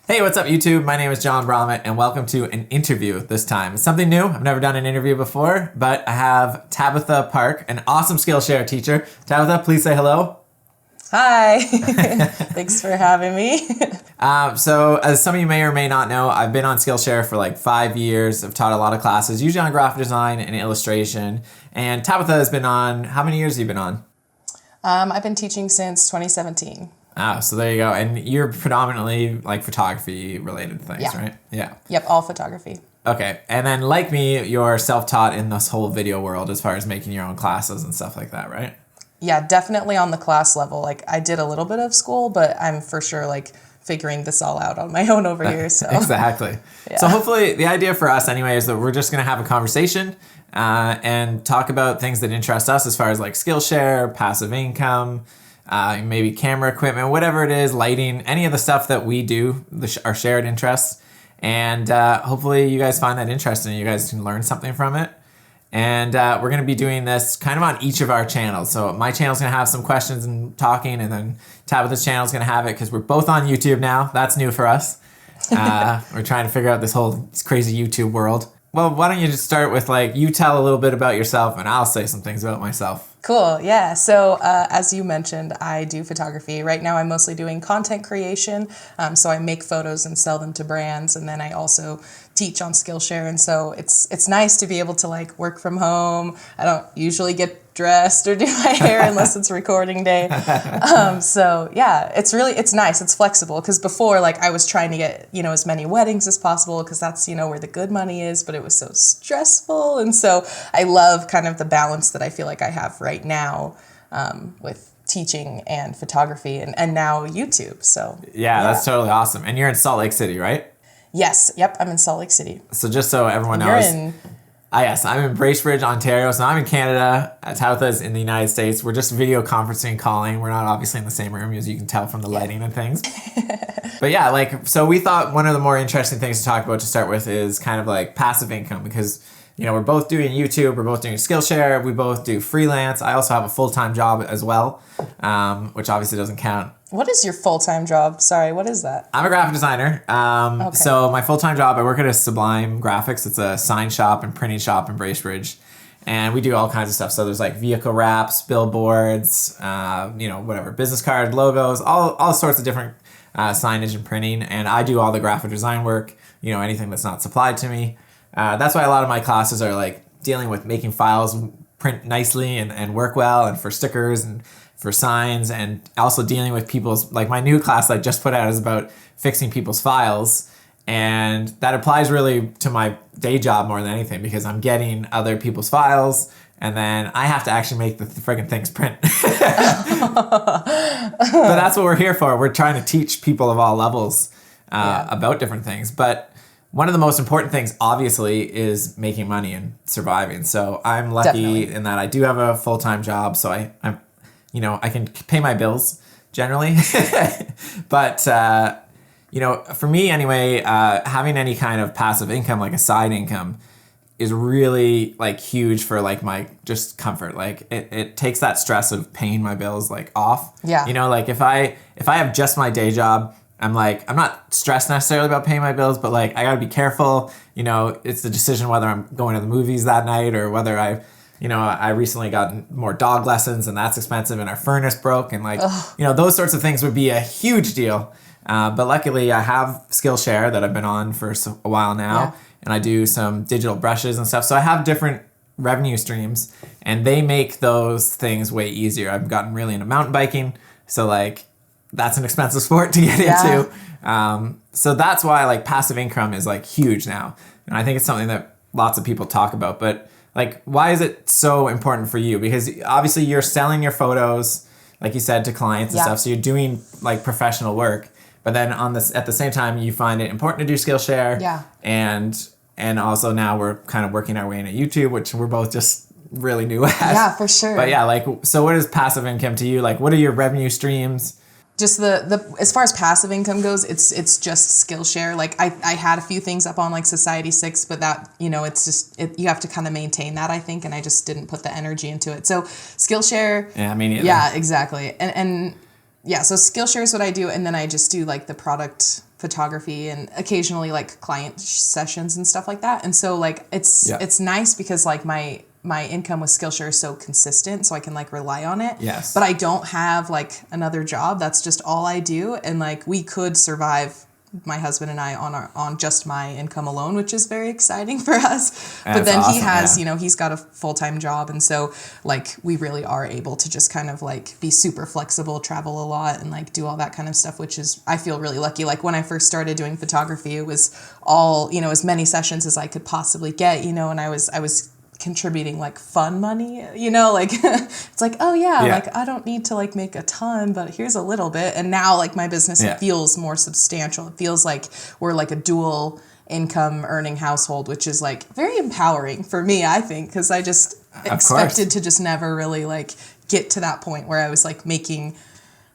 Hey, what's up, YouTube? My name is John Bromett, and welcome to an interview this time. It's something new. I've never done an interview before, but I have Tabitha Park, an awesome Skillshare teacher. Tabitha, please say hello. Hi. Thanks for having me. So as some of you may or may not know, I've been on Skillshare for like 5 years. I've taught a lot of classes, usually on graphic design and illustration. And Tabitha has been on, how many years have you been on? I've been teaching since 2017. So there you go. And you're predominantly like photography related things, right? Yeah. Yep, all photography. Okay. And then like me, you're self-taught in this whole video world as far as making your own classes and stuff like that, right? Yeah, definitely on the class level. Like I did a little bit of school, but I'm for sure like figuring this all out on my own over here. So Exactly. Yeah. So hopefully the idea for us anyway is that we're just going to have a conversation and talk about things that interest us as far as like Skillshare, passive income, maybe camera equipment, whatever it is, lighting, any of the stuff that we do, our shared interests. And hopefully you guys find that interesting and you guys can learn something from it. And we're going to be doing this kind of on each of our channels. So my channel's going to have some questions and talking, and then Tabitha's channel's going to have it because we're both on YouTube now. That's new for us. We're trying to figure out this whole crazy YouTube world. Well, why don't you just start with like, you tell a little bit about yourself and I'll say some things about myself. Cool. Yeah. So as you mentioned, I do photography. Right now I'm mostly doing content creation. So I make photos and sell them to brands. And then I also teach on Skillshare. And so it's nice to be able to like work from home. I don't usually get dressed or do my hair unless it's recording day. So yeah, it's nice. It's flexible because before like I was trying to get, as many weddings as possible because that's, where the good money is, but it was so stressful. And so I love kind of the balance that I feel like I have right now with teaching and photography and now YouTube. So yeah, that's totally awesome. And you're in Salt Lake City, right? Yes. Yep. I'm in Salt Lake City. So just so everyone knows. Yes, I'm in Bracebridge, Ontario. So I'm in Canada. Tabitha's in the United States. We're just video conferencing, calling. We're not obviously in the same room, as you can tell from the lighting and things. But yeah, so we thought one of the more interesting things to talk about to start with is kind of like passive income because, we're both doing YouTube, we're both doing Skillshare, we both do freelance. I also have a full-time job as well, which obviously doesn't count. What is your full-time job? Sorry, what is that? I'm a graphic designer. Okay. So my full-time job, I work at a Sublime Graphics. It's a sign shop and printing shop in Bracebridge. And we do all kinds of stuff. So there's like vehicle wraps, billboards, whatever, business card, logos, all sorts of different signage and printing. And I do all the graphic design work, anything that's not supplied to me. That's why a lot of my classes are like dealing with making files print nicely and work well, and for stickers and for signs, and also dealing with people's, like my new class I just put out is about fixing people's files. And that applies really to my day job more than anything because I'm getting other people's files and then I have to actually make the friggin' things print. But that's what we're here for. We're trying to teach people of all levels about different things. But one of the most important things, obviously, is making money and surviving. So I'm lucky in that I do have a full-time job, so I'm I can pay my bills generally. But for me anyway, having any kind of passive income, like a side income, is really like huge for like my just comfort. Like it takes that stress of paying my bills like off. Yeah. Like if I have just my day job, I'm not stressed necessarily about paying my bills, but like I gotta be careful. It's the decision whether I'm going to the movies that night or whether I recently got more dog lessons and that's expensive and our furnace broke and those sorts of things would be a huge deal. But luckily I have Skillshare that I've been on for a while now, and I do some digital brushes and stuff. So I have different revenue streams and they make those things way easier. I've gotten really into mountain biking. So like that's an expensive sport to get into. So that's why like passive income is like huge now. And I think it's something that lots of people talk about, but like, why is it so important for you? Because obviously you're selling your photos, like you said, to clients and stuff. So you're doing like professional work, but then at the same time, you find it important to do Skillshare. Yeah. And also now we're kind of working our way into YouTube, which we're both just really new at. Yeah, for sure. But yeah, like, so what is passive income to you? Like, what are your revenue streams? Just the as far as passive income goes, it's just Skillshare. Like I had a few things up on like Society 6, but that, it's just, you have to kind of maintain that, I think, and I just didn't put the energy into it. So Skillshare. Yeah, me neither. Yeah, exactly. And yeah, so Skillshare is what I do, and then I just do like the product photography and occasionally like client sessions and stuff like that. And so like it's nice because like my income with Skillshare is so consistent, so I can like rely on it. Yes. But I don't have like another job. That's just all I do. And like we could survive, my husband and I, on just my income alone, which is very exciting for us. But then he has, he's got a full-time job. And so like we really are able to just kind of like be super flexible, travel a lot, and like do all that kind of stuff, which is, I feel really lucky. Like when I first started doing photography, it was all, as many sessions as I could possibly get, and I was contributing like fun money, like it's like, like I don't need to like make a ton, but here's a little bit. And now like my business feels more substantial. It feels like we're like a dual income earning household, which is like very empowering for me, I think, because I just expected to just never really like get to that point where I was like making,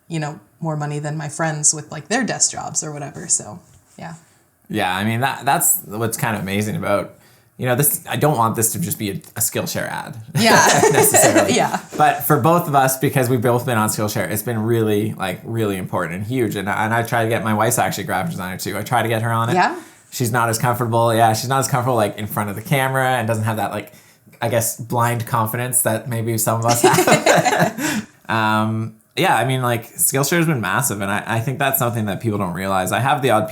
more money than my friends with like their desk jobs or whatever. So yeah, I mean that's what's kind of amazing about this. I don't want this to just be a Skillshare ad. Yeah. necessarily. Yeah. But for both of us, because we've both been on Skillshare, it's been really important and huge. And I try to get, my wife's actually a graphic designer too. I try to get her on it. Yeah. She's not as comfortable. Yeah. She's not as comfortable like in front of the camera and doesn't have that like, I guess, blind confidence that maybe some of us have. Yeah. I mean, like Skillshare has been massive. And I think that's something that people don't realize. I have the odd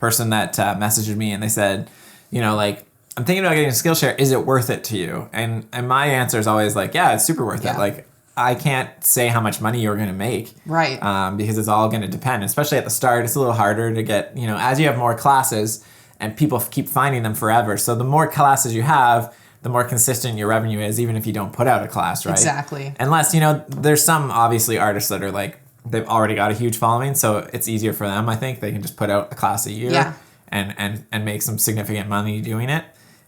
person that messaged me and they said, like, I'm thinking about getting a Skillshare. Is it worth it to you? And my answer is always like, yeah, it's super worth it. Like, I can't say how much money you're going to make. Right. Because it's all going to depend. Especially at the start, it's a little harder to get, as you have more classes and people keep finding them forever. So the more classes you have, the more consistent your revenue is, even if you don't put out a class, right? Exactly. Unless, there's some obviously artists that are like, they've already got a huge following. So it's easier for them, I think. They can just put out a class a year and make some significant money doing it.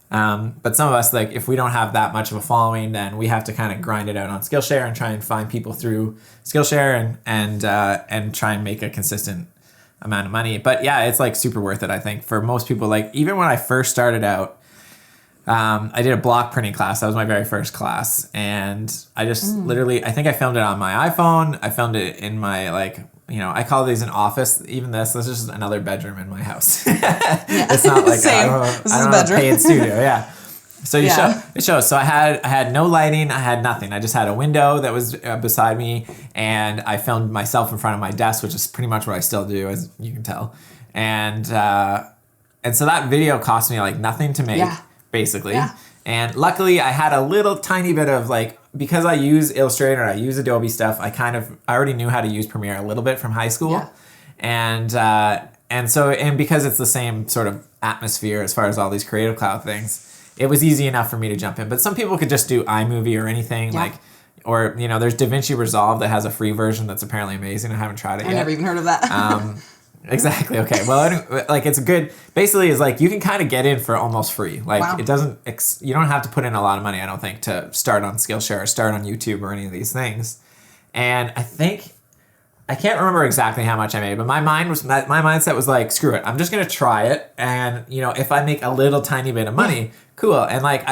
But some of us, like, if we don't have that much of a following, then we have to kind of grind it out on Skillshare and try and find people through Skillshare and try and make a consistent amount of money. But yeah, it's like super worth it, I think, for most people. Like, even when I first started out, I did a block printing class. That was my very first class. And I just literally, I think I filmed it on my iPhone. I filmed it in my, like, I call these an office. Even this is just another bedroom in my house. It's not like I don't have a paid studio. Yeah. So it shows. So I had no lighting. I had nothing. I just had a window that was beside me, and I filmed myself in front of my desk, which is pretty much what I still do, as you can tell. And so that video cost me like nothing to make, basically. Yeah. And luckily, I had a little tiny bit of like, because I use Illustrator and I use Adobe stuff, I already knew how to use Premiere a little bit from high school. Yeah. And because it's the same sort of atmosphere as far as all these Creative Cloud things, it was easy enough for me to jump in. But some people could just do iMovie or anything or there's DaVinci Resolve that has a free version that's apparently amazing. I haven't tried it yet. I never even heard of that. Exactly. Okay. Well, like it's good. Basically, is like you can kind of get in for almost free. Like it doesn't. You don't have to put in a lot of money, I don't think, to start on Skillshare or start on YouTube or any of these things. And I think I can't remember exactly how much I made, but my mindset was like, screw it. I'm just gonna try it, and if I make a little tiny bit of money, cool. And like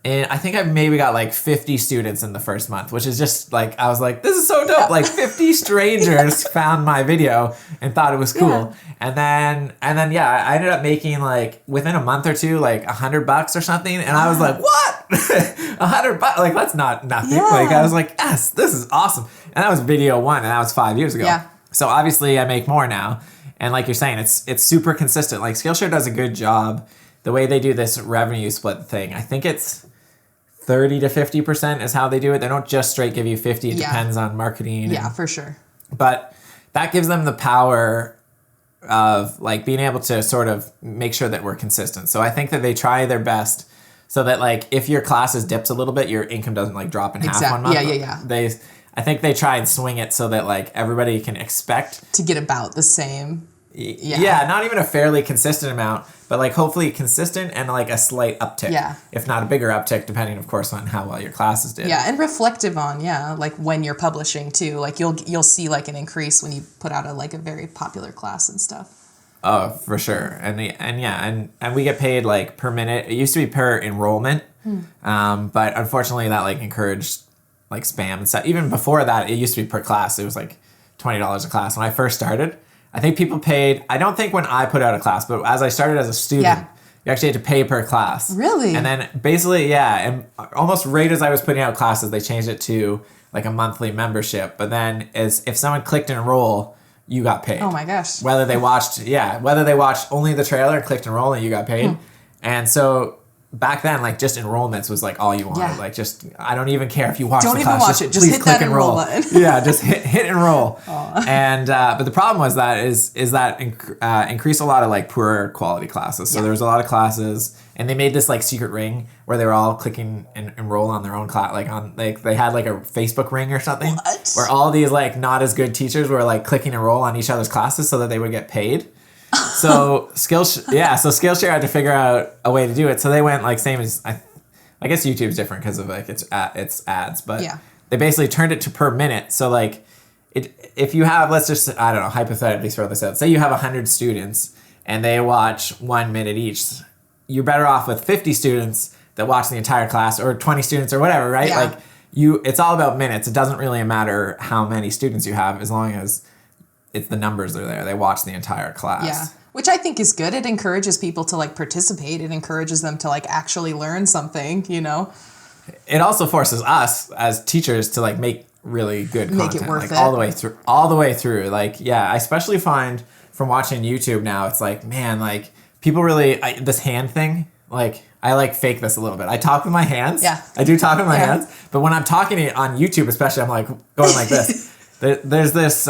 I think I maybe got like 50 students in the first month, which is just like, I was like, this is so dope. Like 50 strangers found my video and thought it was cool. Yeah. And then I ended up making like within a month or two, like $100 or something. And I was like, what? $100? Like, that's not nothing. Yeah. Like, I was like, yes, this is awesome. And that was video one, and that was 5 years ago. Yeah. So obviously I make more now. And like you're saying, it's super consistent. Like Skillshare does a good job. The way they do this revenue split thing, I think it's 30 to 50% is how they do it. They don't just straight give you 50. It depends on marketing. Yeah, for sure. But that gives them the power of like being able to sort of make sure that we're consistent. So I think that they try their best so that like if your classes dips a little bit, your income doesn't like drop in half 1 month. Yeah. I think they try and swing it so that like everybody can expect to get about the same. Yeah, not even a fairly consistent amount, but like hopefully consistent and like a slight uptick. Yeah. If not a bigger uptick, depending of course on how well your classes did. Yeah, and reflective on, like when you're publishing too. Like you'll see like an increase when you put out a very popular class and stuff. Oh, for sure. And we get paid like per minute. It used to be per enrollment. But unfortunately that like encouraged like spam and stuff. Even before that, it used to be per class. It was like $20 a class. When I first started, I think people paid, I don't think when I put out a class, but as I started as a student, you actually had to pay per class. Really? And then basically, and almost right as I was putting out classes, they changed it to like a monthly membership. But then if someone clicked enroll, you got paid. Oh my gosh. Whether they watched only the trailer and clicked enroll and you got paid. And so back then, like just enrollments was like all you wanted. Yeah. Like just, I don't even care if you watch Don't the even class. watch it. Just hit that enroll button. Just hit enroll. And but the problem was that increased a lot of like poorer quality classes. So there was a lot of classes, and they made this like secret ring where they were all clicking and enroll on their own class. Like they had like a Facebook ring or something. What? Where all these like not as good teachers were like clicking enroll on each other's classes so that they would get paid. So Skillshare had to figure out a way to do it. So they went like same as I guess YouTube's different because of like it's ads, but they basically turned it to per minute. So like if you have, let's just, I don't know, hypothetically throw this out. Say you have 100 students and they watch 1 minute each. You're better off with 50 students that watch the entire class, or 20 students or whatever, right? Yeah. Like it's all about minutes. It doesn't really matter how many students you have as long as it's the numbers are there. They watch the entire class. Yeah. Which I think is good. It encourages people to like participate. It encourages them to like actually learn something, you know? It also forces us as teachers to like make really good content. Make it worth like it. All the way through. Like, I especially find from watching YouTube now, it's like, man, like people really, this hand thing, like I like fake this a little bit. I talk with my hands. Yeah. I do talk with my hands. But when I'm talking on YouTube, especially, I'm like going like this. There's this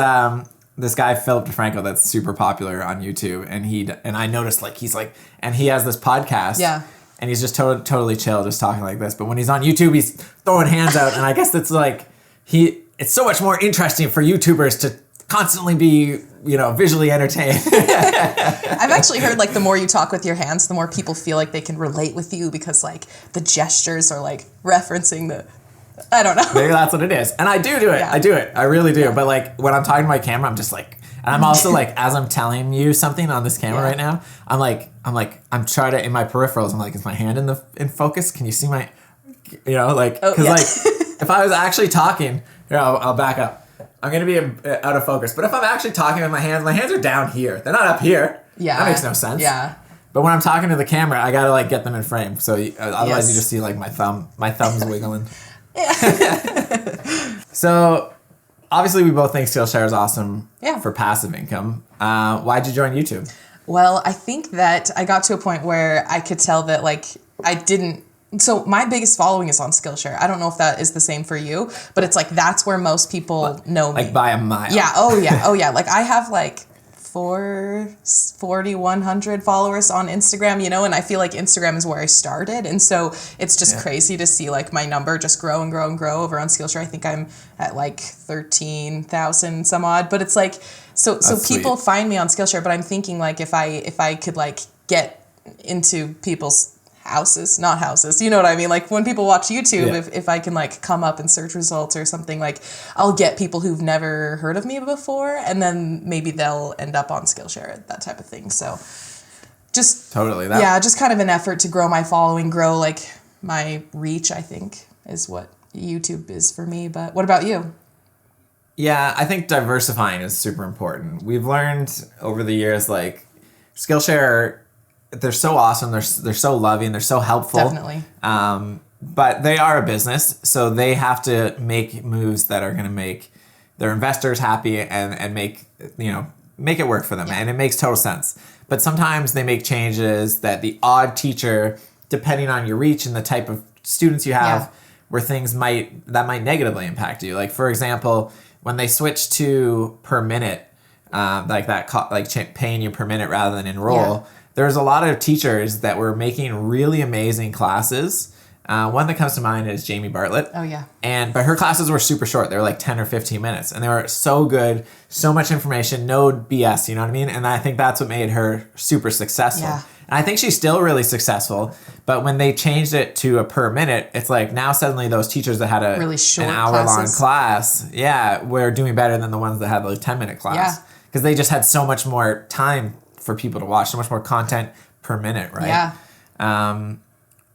guy, Philip DeFranco, that's super popular on YouTube. And I noticed like, and he has this podcast. Yeah. And he's just totally chill, just talking like this. But when he's on YouTube, he's throwing hands out. And I guess it's like, it's so much more interesting for YouTubers to constantly be, visually entertained. I've actually heard like the more you talk with your hands, the more people feel like they can relate with you because like the gestures are like referencing I don't know. Maybe that's what it is. And I do it. Yeah. I do it. I really do. Yeah. But like when I'm talking to my camera, I'm just like, and I'm also like, as I'm telling you something on this camera right now, I'm trying to, in my peripherals, I'm like, is my hand in focus? Can you see my, because like if I was actually talking, here, I'll back up. I'm going to be out of focus. But if I'm actually talking with my hands are down here. They're not up here. Yeah. That makes no sense. Yeah. But when I'm talking to the camera, I got to like get them in frame. So otherwise you just see like my thumb's wiggling. So obviously we both think Skillshare is awesome for passive income. Why'd you join YouTube? Well, I think that I got to a point where I could tell that like so my biggest following is on Skillshare. I don't know if that is the same for you, but it's like that's where most people know me. Like by a mile. Yeah. Oh yeah. Like I have like 4,100 followers on Instagram, and I feel like Instagram is where I started. And so it's just crazy to see like my number just grow and grow and grow over on Skillshare. I think I'm at like 13,000 some odd, but it's like, so people find me on Skillshare, but I'm thinking like if I could like get into people's not houses, you know what I mean? Like when people watch YouTube, if I can like come up in search results or something, like I'll get people who've never heard of me before, and then maybe they'll end up on Skillshare, that type of thing. So just totally just kind of an effort to grow my following, grow like my reach, I think is what YouTube is for me. But what about you? Yeah, I think diversifying is super important. We've learned over the years, like Skillshare, they're so awesome. They're so loving. They're so helpful. Definitely. But they are a business, so they have to make moves that are going to make their investors happy and make it work for them. Yeah. And it makes total sense. But sometimes they make changes that the odd teacher, depending on your reach and the type of students you have, where things might negatively impact you. Like for example, when they switch to per minute, paying you per minute rather than enroll. Yeah. There's a lot of teachers that were making really amazing classes. One that comes to mind is Jamie Bartlett. Oh, yeah. But her classes were super short. They were like 10 or 15 minutes. And they were so good, so much information, no BS, you know what I mean? And I think that's what made her super successful. Yeah. And I think she's still really successful. But when they changed it to a per minute, it's like now suddenly those teachers that had really short an hour-long class, were doing better than the ones that had the 10-minute class. Yeah. Because they just had so much more time for people to watch, so much more content per minute, right? Yeah.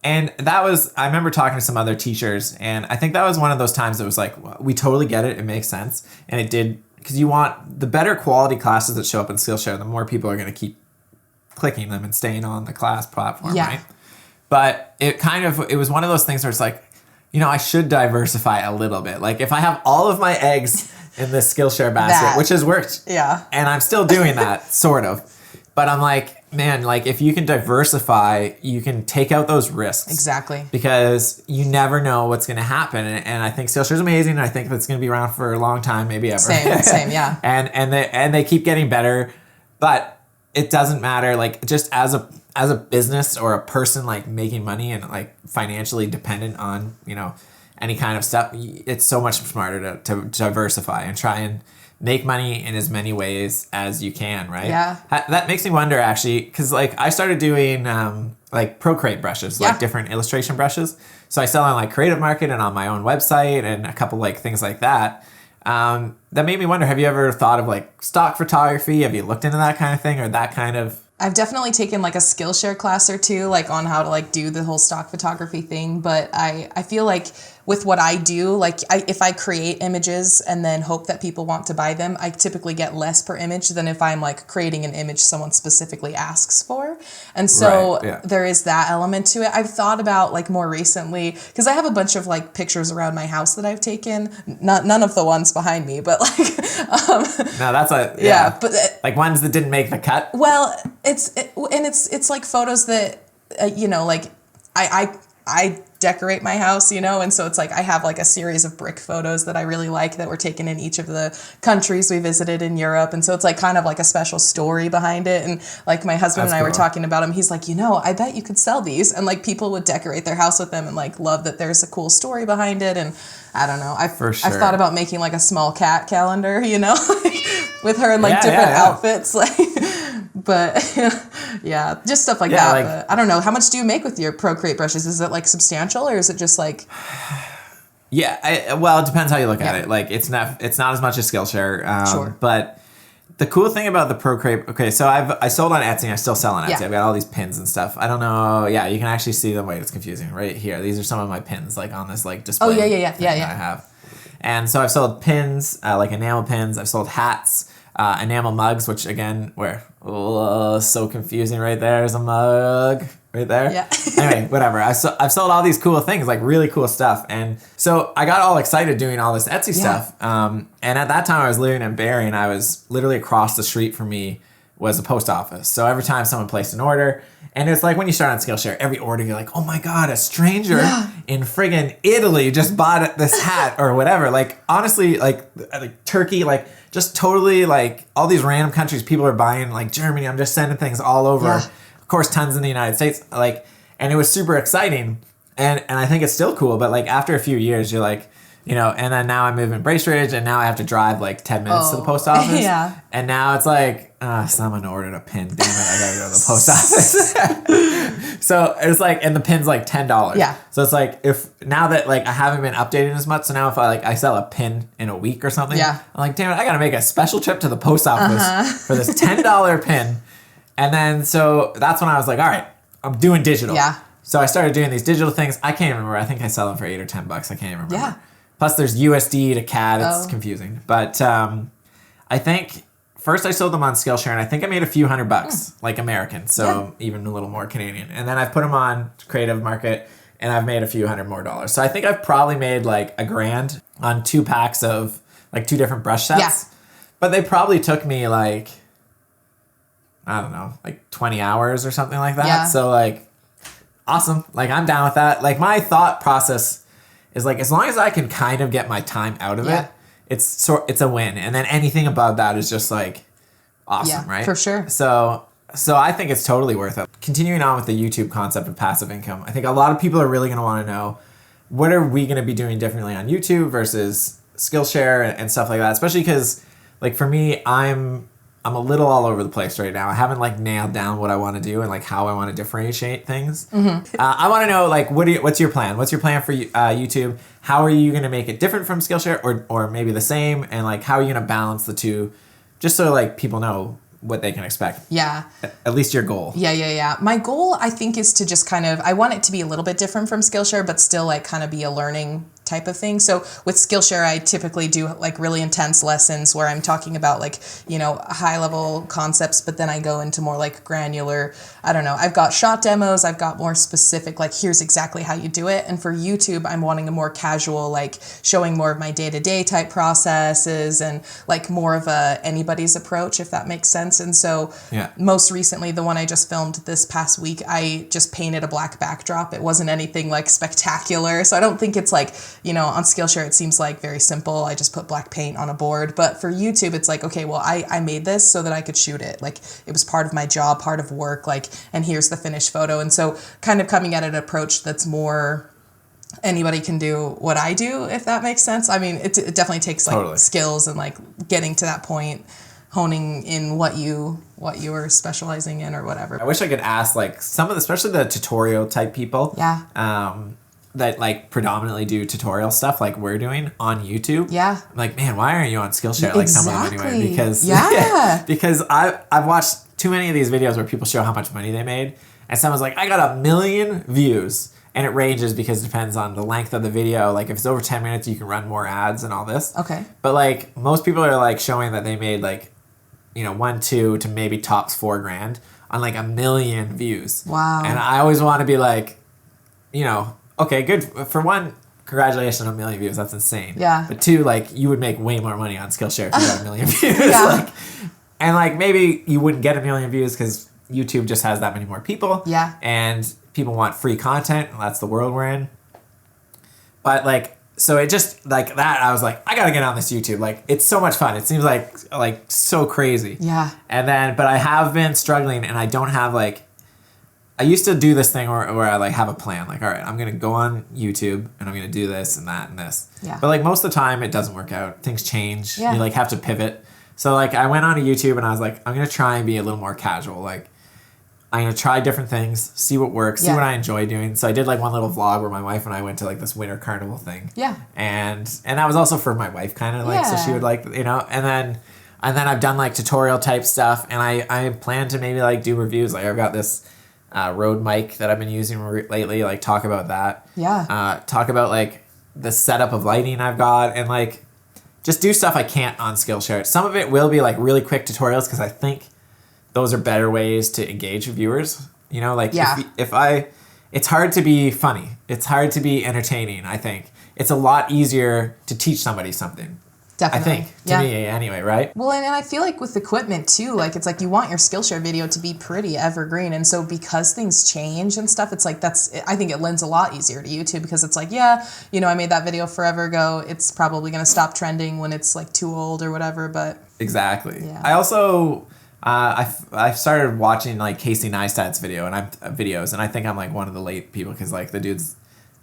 And that was, I remember talking to some other teachers, and I think that was one of those times that was like, we totally get it, it makes sense. And it did because you want the better quality classes that show up in Skillshare, the more people are going to keep clicking them and staying on the class platform, right? But it was one of those things where it's like, I should diversify a little bit. Like if I have all of my eggs in this Skillshare basket, which has worked, and I'm still doing that, sort of. But I'm like, man, like if you can diversify, you can take out those risks. Exactly. Because you never know what's going to happen. And I think Skillshare is amazing. And I think that's going to be around for a long time, maybe ever. Same, yeah. and they keep getting better. But it doesn't matter. Like just as a business or a person like making money and like financially dependent on, any kind of stuff, it's so much smarter to diversify and try and make money in as many ways as you can, right? Yeah. That makes me wonder, actually, because like I started doing like Procreate brushes, like different illustration brushes. So I sell on like Creative Market and on my own website and a couple like things like that. That made me wonder, have you ever thought of like stock photography? Have you looked into that kind of thing or that kind of? I've definitely taken like a Skillshare class or two, like on how to like do the whole stock photography thing. But I feel like with what I do, like if I create images and then hope that people want to buy them, I typically get less per image than if I'm like creating an image someone specifically asks for. And so there is that element to it. I've thought about like more recently, because I have a bunch of like pictures around my house that I've taken, none of the ones behind me, but like, no, that's but like ones that didn't make the cut. Well, it's like photos that, like I decorate my house, and so it's like I have like a series of brick photos that I really like that were taken in each of the countries we visited in Europe. And so it's like kind of like a special story behind it. And like my husband and I were talking about him. He's like, I bet you could sell these. And like people would decorate their house with them and like love that there's a cool story behind it. And I don't know. I've thought about making like a small cat calendar, with her in like different outfits. Like, but just stuff like that. Like, but I don't know. How much do you make with your Procreate brushes? Is it like substantial or is it just like? Well, it depends how you look at it. Like it's not as much as Skillshare. Sure. But the cool thing about the Procreate, okay, so I sold on Etsy. I still sell on Etsy. Yeah. I've got all these pins and stuff. I don't know. Yeah, you can actually see them. Wait, it's confusing. Right here. These are some of my pins, like on this like display. Oh yeah. I have. And so I've sold pins, like enamel pins. I've sold hats. Enamel mugs, which again, so confusing right there. There's a mug right there. Yeah. Anyway, whatever. I've sold all these cool things, like really cool stuff. And so I got all excited doing all this Etsy stuff. And at that time I was living in Barrie and I was literally across the street from me was a post office. So every time someone placed an order, and it's like when you start on Skillshare, every order you're like, oh my God, a stranger in friggin' Italy just bought this hat or whatever. Like honestly, like Turkey, like just totally like all these random countries people are buying, like Germany, I'm just sending things all over. Yeah. Of course, tons in the United States. Like, and it was super exciting. And I think it's still cool, but like after a few years, you're like, and then now I move in Bracebridge and now I have to drive like 10 minutes to the post office. Yeah. And now it's like, someone ordered a pin. Damn it, I gotta go to the post office. So it's like, and the pin's like $10. Yeah. So it's like, if now that like I haven't been updating as much, so now if I sell a pin in a week or something, I'm like, damn it, I gotta make a special trip to the post office for this $10 pin. And then, so that's when I was like, all right, I'm doing digital. Yeah. So I started doing these digital things. I can't even remember. I think I sell them for $8 or $10. I can't even remember. Yeah. Plus there's USD to CAD. It's confusing. But I think first I sold them on Skillshare and I think I made a few $100, like American. So even a little more Canadian. And then I've put them on Creative Market and I've made a few $100 more. So I think I've probably made like $1,000 on 2 packs of like 2 different brush sets. Yeah. But they probably took me like, I don't know, like 20 hours or something like that. Yeah. So like, awesome. Like I'm down with that. Like my thought process is like, as long as I can kind of get my time out of it, it's a win. And then anything above that is just like awesome, right? For sure. So I think it's totally worth it. Continuing on with the YouTube concept of passive income, I think a lot of people are really going to want to know, what are we going to be doing differently on YouTube versus Skillshare and stuff like that? Especially because like for me, I'm a little all over the place right now. I haven't like nailed down what I want to do and like how I want to differentiate things. I want to know like, what's your plan? What's your plan for YouTube? How are you going to make it different from Skillshare or maybe the same? And like, how are you going to balance the two just so like people know what they can expect? Yeah. At least your goal. Yeah. My goal, I think, is to just kind of, I want it to be a little bit different from Skillshare, but still like kind of be a learning type of thing. So with Skillshare, I typically do like really intense lessons where I'm talking about like, you know, high level concepts, but then I go into more like granular, I don't know, I've got shot demos, I've got more specific, like here's exactly how you do it. And for YouTube, I'm wanting a more casual, like showing more of my day-to-day type processes and like more of a anybody's approach, if that makes sense. And so most recently, the one I just filmed this past week, I just painted a black backdrop. It wasn't anything like spectacular. So I don't think it's like, you know, on Skillshare, it seems like very simple. I just put black paint on a board. But for YouTube, it's like, okay, well, I made this so that I could shoot it. Like it was part of my job, part of work, like, and here's the finished photo. And so kind of coming at an approach that's more anybody can do what I do, if that makes sense. I mean, it definitely takes like skills and like getting to that point, honing in what you are specializing in or whatever. I wish I could ask like some of the, especially the tutorial type people. That like predominantly do tutorial stuff like we're doing on YouTube. I'm like, man, why aren't you on Skillshare? Like some of them anyway, because because I've watched too many of these videos where people show how much money they made, and someone's like, I got 1 million views, and it ranges because it depends on the length of the video. Like if it's over 10 minutes, you can run more ads and all this. But like most people are like showing that they made like, you know, 1, 2 to maybe tops $4,000 on like 1 million views. And I always want to be like, you know, okay, good. For one, congratulations on 1 million views. That's insane. But two, like you would make way more money on Skillshare if you got 1 million views. Like, and like maybe you wouldn't get 1 million views because YouTube just has that many more people. And people want free content. And that's the world we're in. But like, so it just like that, I was like, I gotta get on this YouTube. Like, it's so much fun. It seems like so crazy. And then, but I have been struggling, and I don't have like, I used to do this thing where I like have a plan. Like, all right, I'm gonna go on YouTube and I'm gonna do this and that and this. But like most of the time, it doesn't work out. Things change. You like have to pivot. So like I went on to YouTube and I was like, I'm gonna try and be a little more casual. Like, I'm going to try different things, see what works, see what I enjoy doing. So I did like one little vlog where my wife and I went to like this winter carnival thing. And that was also for my wife kind of like, so she would like, you know, and then I've done like tutorial type stuff, and I plan to maybe like do reviews. Like I've got this Rode mic that I've been using lately, like talk about that. Talk about like the setup of lighting I've got, and like just do stuff I can't on Skillshare. Some of it will be like really quick tutorials because I think those are better ways to engage with viewers. You know, like it's hard to be funny. It's hard to be entertaining, I think. It's a lot easier to teach somebody something. Definitely. I think, to me anyway, right? Well, and I feel like with equipment too, like it's like you want your Skillshare video to be pretty evergreen. And so because things change and stuff, it's like I think it lends a lot easier to YouTube because it's like, you know, I made that video forever ago. It's probably going to stop trending when it's like too old or whatever, but. Exactly. I also... I've started watching like Casey Neistat's videos, and I think I'm like one of the late people because like the dude's,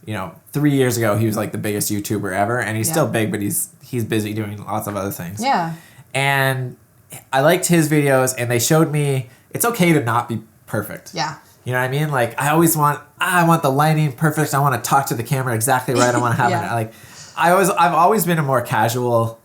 you know, 3 years ago he was like the biggest YouTuber ever, and he's still big, but he's busy doing lots of other things. And I liked his videos, and they showed me it's okay to not be perfect. You know what I mean? Like I want the lighting perfect. I want to talk to the camera exactly right. I want to have it like I've always been a more casual.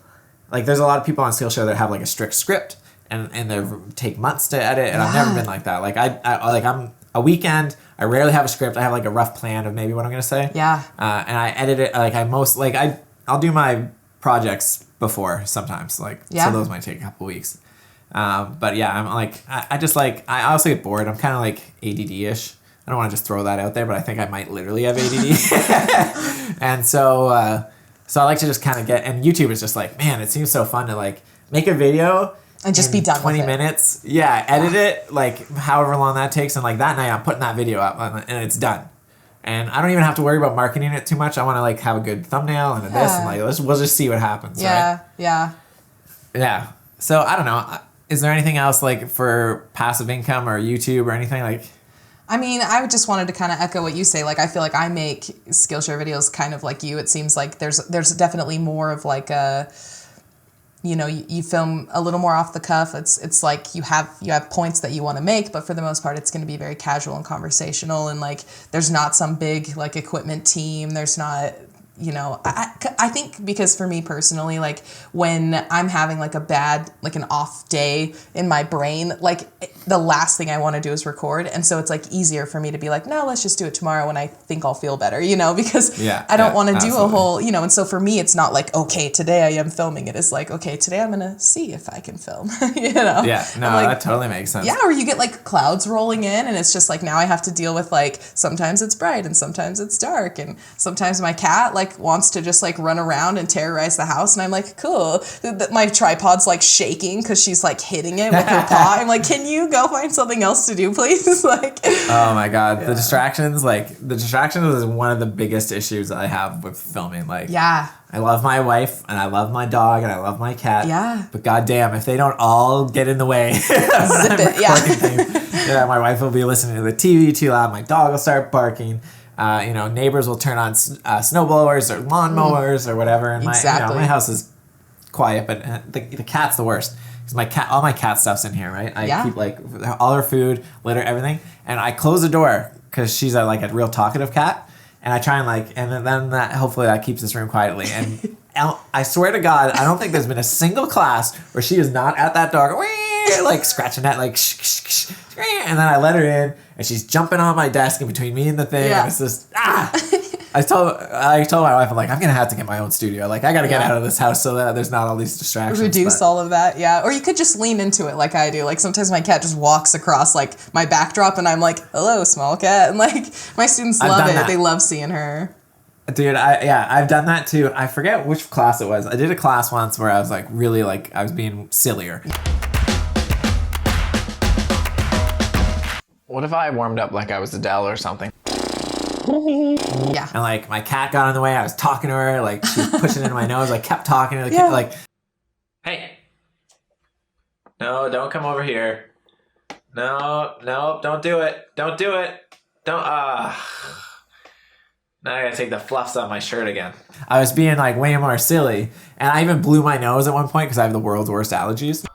Like there's a lot of people on Skillshare that have like a strict script. And they take months to edit, and I've never been like that. Like I'm a weekend. I rarely have a script. I have like a rough plan of maybe what I'm gonna say. And I edit it. Like I'll do my projects before sometimes. Like so those might take a couple weeks. But yeah, I'm like I also get bored. I'm kind of like ADD-ish. I don't want to just throw that out there, but I think I might literally have ADD. And so I like to just kind of and YouTube is just like, man, it seems so fun to like make a video. And just be done 20 minutes. Edit it, like, however long that takes. And, like, that night I'm putting that video up, and it's done. And I don't even have to worry about marketing it too much. I want to, like, have a good thumbnail and this. And, like, we'll just see what happens, right? Yeah. So, I don't know. Is there anything else, like, for passive income or YouTube or anything? Like, I mean, I just wanted to kind of echo what you say. Like, I feel like I make Skillshare videos kind of like you. It seems like there's definitely more of, like, a... You know, you film a little more off the cuff. It's like you have points that you want to make, but for the most part, it's going to be very casual and conversational. And like, there's not some big like equipment team. There's not, you know, I think because for me personally, like when I'm having like a bad, like an off day in my brain, like the last thing I want to do is record. And so it's like easier for me to be like, no, let's just do it tomorrow when I think I'll feel better, you know, because I don't want to do a whole, you know, and so for me, it's not like, okay, today I am filming. It is like, okay, today I'm going to see if I can film, you know? Yeah, no, like, that totally makes sense. Yeah, or you get like clouds rolling in and it's just like now I have to deal with like sometimes it's bright and sometimes it's dark and sometimes my cat like wants to just like run around and terrorize the house and I'm like, cool. My tripod's like shaking because she's like hitting it with her paw. I'm like, can you go find something else to do, please? Like, oh my God, the distractions is one of the biggest issues I have with filming. Like, I love my wife and I love my dog and I love my cat. Yeah. But goddamn, if they don't all get in the way, zip it. Yeah, my wife will be listening to the TV too loud. My dog will start barking. You know, neighbors will turn on snowblowers or lawnmowers or whatever. And my house is quiet, but the cat's the worst. Because all my cat stuff's in here, right? I keep like all her food, litter, everything. And I close the door because she's a real talkative cat. And I try and and then that hopefully that keeps this room quietly. And I swear to God, I don't think there's been a single class where she is not at that door, like scratching that, like shh, shh, shh, shh, and then I let her in, and she's jumping on my desk in between me and the thing. And it's just I told my wife, I'm like, I'm gonna have to get my own studio. Like, I gotta get out of this house so that there's not all these distractions. Reduce all of that, Or you could just lean into it like I do. Like sometimes my cat just walks across like my backdrop, and I'm like, "Hello, small cat," and like my students love it. They love seeing her. Dude, I've done that too. I forget which class it was. I did a class once where I was like really like I was being sillier. What if I warmed up like I was Adele or something? Yeah. And like my cat got in the way. I was talking to her, like she was pushing into my nose. I kept talking to the cat, like, hey, no, don't come over here. No, don't do it. Don't do it. Don't. Now I gotta take the fluffs off my shirt again. I was being like way more silly, and I even blew my nose at one point because I have the world's worst allergies.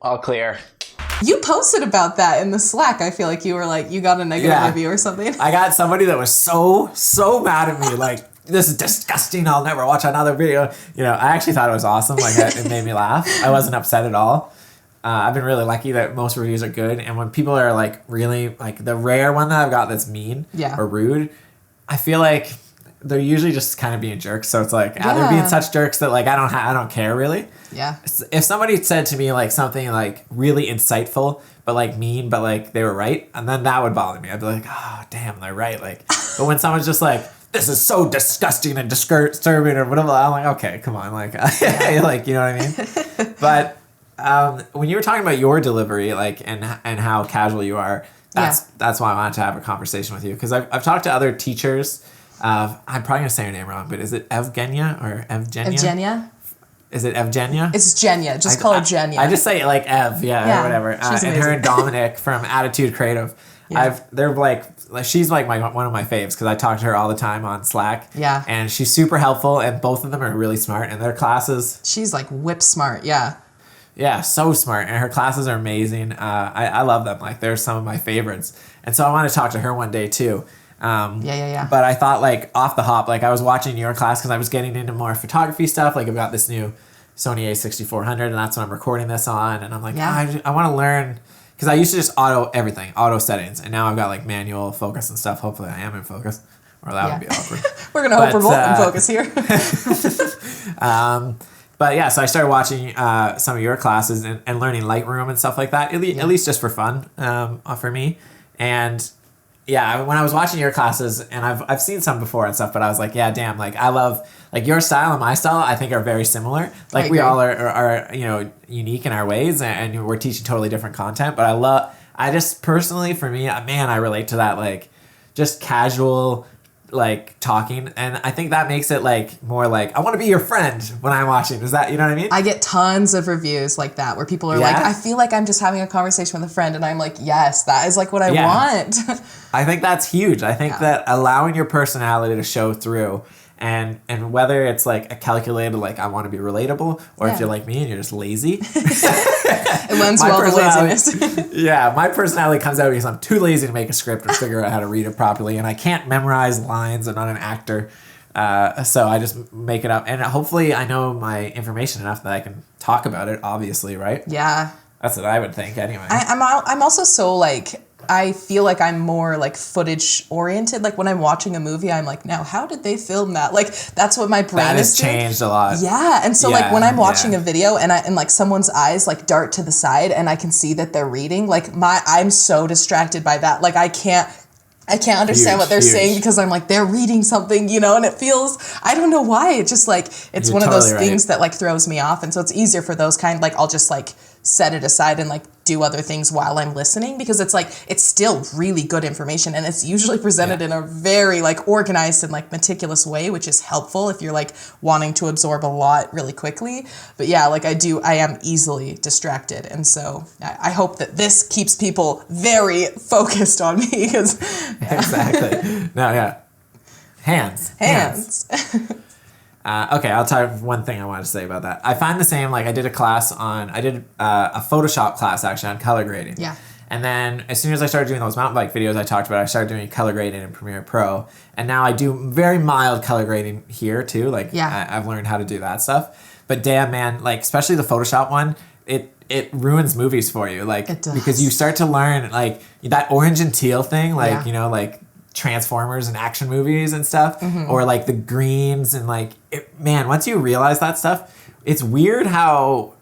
All clear. You posted about that in the Slack. I feel like you were like, you got a negative review or something. I got somebody that was so mad at me. Like, this is disgusting. I'll never watch another video. You know, I actually thought it was awesome. Like, it made me laugh. I wasn't upset at all. I've been really lucky that most reviews are good. And when people are like really, like the rare one that I've got that's mean or rude, I feel like they're usually just kind of being jerks. So it's like, they're being such jerks that like, I don't care really. Yeah. If somebody said to me like something like really insightful, but like mean, but like they were right, and then that would bother me. I'd be like, oh, damn, they're right. Like, but when someone's just like, this is so disgusting and disturbing or whatever, I'm like, okay, come on. Like, like, you know what I mean? But when you were talking about your delivery, like, and how casual you are, that's why I wanted to have a conversation with you. Because I've talked to other teachers. I'm probably going to say her name wrong, but is it Evgenia or Evgenia? Evgenia? Is it Evgenia? It's Genya. Just call her Genya. I just say it like Ev, or whatever. And her and Dominic from Attitude Creative. They're like, she's like one of my faves because I talk to her all the time on Slack. Yeah. And she's super helpful, and both of them are really smart in their classes. She's like whip smart, Yeah, so smart. And her classes are amazing. I love them. Like, they're some of my favorites. And so I want to talk to her one day too. But I thought like off the hop, like I was watching your class because I was getting into more photography stuff. Like I've got this new Sony A6400 and that's what I'm recording this on. And I'm like, I want to learn because I used to just auto settings. And now I've got like manual focus and stuff. Hopefully I am in focus or that would be awkward. We're going to hope we're both in focus here. But yeah, so I started watching some of your classes and learning Lightroom and stuff like that, at least just for fun for me. And yeah, when I was watching your classes, and I've seen some before and stuff, but I was like, yeah, damn, like I love like your style and my style. I think are very similar. Like we all are you know unique in our ways, and we're teaching totally different content. But I just personally for me, man, I relate to that like just casual like talking, and I think that makes it like more like I want to be your friend when I'm watching. Is that, you know what I mean? I get tons of reviews like that where people are like, I feel like I'm just having a conversation with a friend, and I'm like, yes, that is like what I want. I think that's huge. I think that allowing your personality to show through And whether it's like a calculated, like I want to be relatable, or if you're like me and you're just lazy. It lends well to laziness. Yeah, my personality comes out because I'm too lazy to make a script or figure out how to read it properly, and I can't memorize lines. I'm not an actor. So I just make it up, and hopefully I know my information enough that I can talk about it, obviously, right? Yeah. That's what I would think anyway. I'm also so like, I feel like I'm more like footage oriented. Like when I'm watching a movie, I'm like, now how did they film that? Like that's what my brain that is has changed a lot. Yeah. And so like when I'm watching a video and like someone's eyes like dart to the side and I can see that they're reading, like I'm so distracted by that. Like I can't understand what they're saying because I'm like, they're reading something, you know, and it feels, I don't know why. It's just like, it's You're one of those totally things that like throws me off. And so it's easier for those kind, like I'll just like set it aside and like do other things while I'm listening because it's like, it's still really good information and it's usually presented in a very like organized and like meticulous way, which is helpful if you're like wanting to absorb a lot really quickly. But yeah, like I am easily distracted. And so I hope that this keeps people very focused on me because Exactly. No, yeah. Hands. Okay, I'll tell you one thing I wanted to say about that. I find the same, like I did a Photoshop class actually on color grading. Yeah. And then as soon as I started doing those mountain bike videos I talked about, I started doing color grading in Premiere Pro. And now I do very mild color grading here too. Like I've learned how to do that stuff. But damn man, like especially the Photoshop one, it ruins movies for you. Like it does. Because you start to learn like that orange and teal thing, like you know, like Transformers and action movies and stuff, or like the greens and like man, once you realize that stuff, it's weird how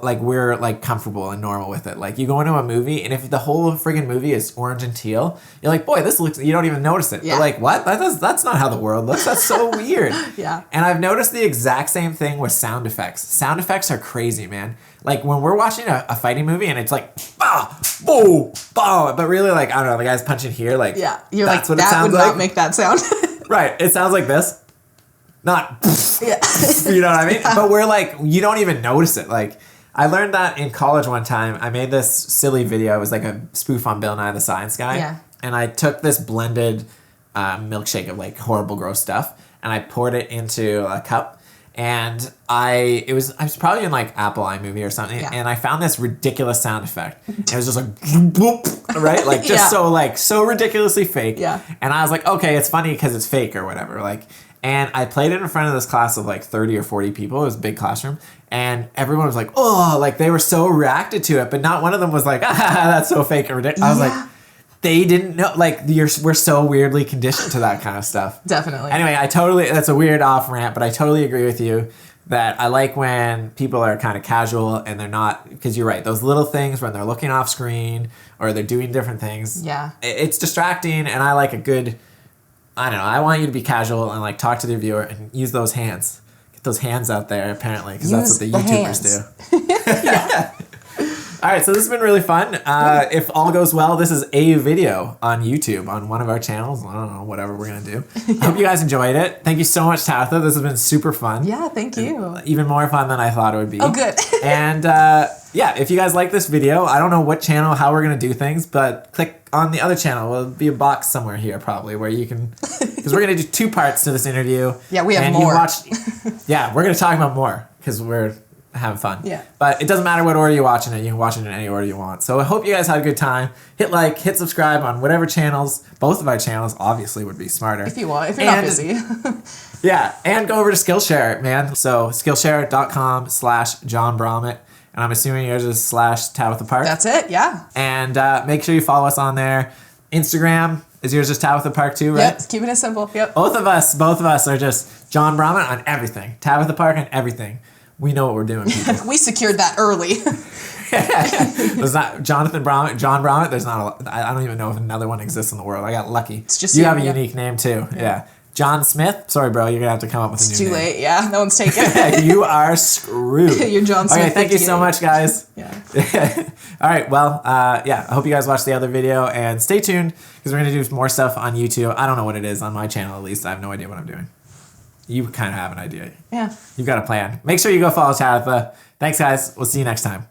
like we're like comfortable and normal with it. Like you go into a movie and if the whole friggin' movie is orange and teal, you're like, boy, this looks, you don't even notice it. But like, what? That's not how the world looks. That's so weird. And I've noticed the exact same thing with sound effects. Sound effects are crazy, man. Like when we're watching a fighting movie and it's like, bah, boom, bah, but really like, I don't know, the guy's punching here, like, you're that's like, what it sounds would like. not make that sound. Right. It sounds like this. Not, you know what I mean? But we're like, you don't even notice it. Like, I learned that in college one time. I made this silly video. It was like a spoof on Bill Nye the Science Guy. Yeah. And I took this blended milkshake of like horrible, gross stuff, and I poured it into a cup. And I was probably in like Apple iMovie or something, and I found this ridiculous sound effect. And it was just like, boop, right? Like just so ridiculously fake. Yeah. And I was like, okay, it's funny because it's fake or whatever. Like, and I played it in front of this class of like 30 or 40 people. It was a big classroom. And everyone was like, oh, like they were so reacted to it. But not one of them was like, that's so fake and ridiculous. I was like, they didn't know, like we're so weirdly conditioned to that kind of stuff. Definitely. Anyway, that's a weird off rant, but I totally agree with you that I like when people are kind of casual and they're not, because you're right, those little things when they're looking off screen or they're doing different things. Yeah. It's distracting, and I like a good, I don't know, I want you to be casual and like talk to the viewer and use those hands. Get those hands out there apparently, because that's what the YouTubers do. All right, so this has been really fun. If all goes well, this is a video on YouTube on one of our channels. I don't know, whatever we're going to do. I hope you guys enjoyed it. Thank you so much, Tabitha. This has been super fun. Yeah, thank you. Even more fun than I thought it would be. Oh, good. And if you guys like this video, I don't know what channel, how we're going to do things, but click on the other channel. There'll be a box somewhere here probably where you can, because we're going to do 2 parts to this interview. Yeah, we have and more. We're going to talk about more because we're having fun. Yeah. But it doesn't matter what order you're watching it. You can watch it in any order you want. So I hope you guys had a good time. Hit like, hit subscribe on whatever channels. Both of our channels obviously would be smarter. If you want, if you're not busy. And go over to Skillshare, man. So Skillshare.com/John Bromett. And I'm assuming yours is /Tabitha Park. That's it, yeah. And make sure you follow us on there. Instagram, is yours just Tabitha Park too, right? Yep, keeping it simple, yep. Both of us are just John Bromett on everything. Tabitha Park on everything. We know what we're doing, people. We secured that early. There's not John Bromett. There's not I don't even know if another one exists in the world. I got lucky. It's just you have a unique name too. Yeah. John Smith. Sorry, bro. You're gonna have to come up with a new name. It's too late. Yeah, no one's taking it. You are screwed. You're John Smith. Okay, thank you so much, guys. Yeah. All right. Well, I hope you guys watched the other video and stay tuned because we're gonna do more stuff on YouTube. I don't know what it is on my channel. At least I have no idea what I'm doing. You kind of have an idea. Yeah. You've got a plan. Make sure you go follow Tabitha. Thanks, guys. We'll see you next time.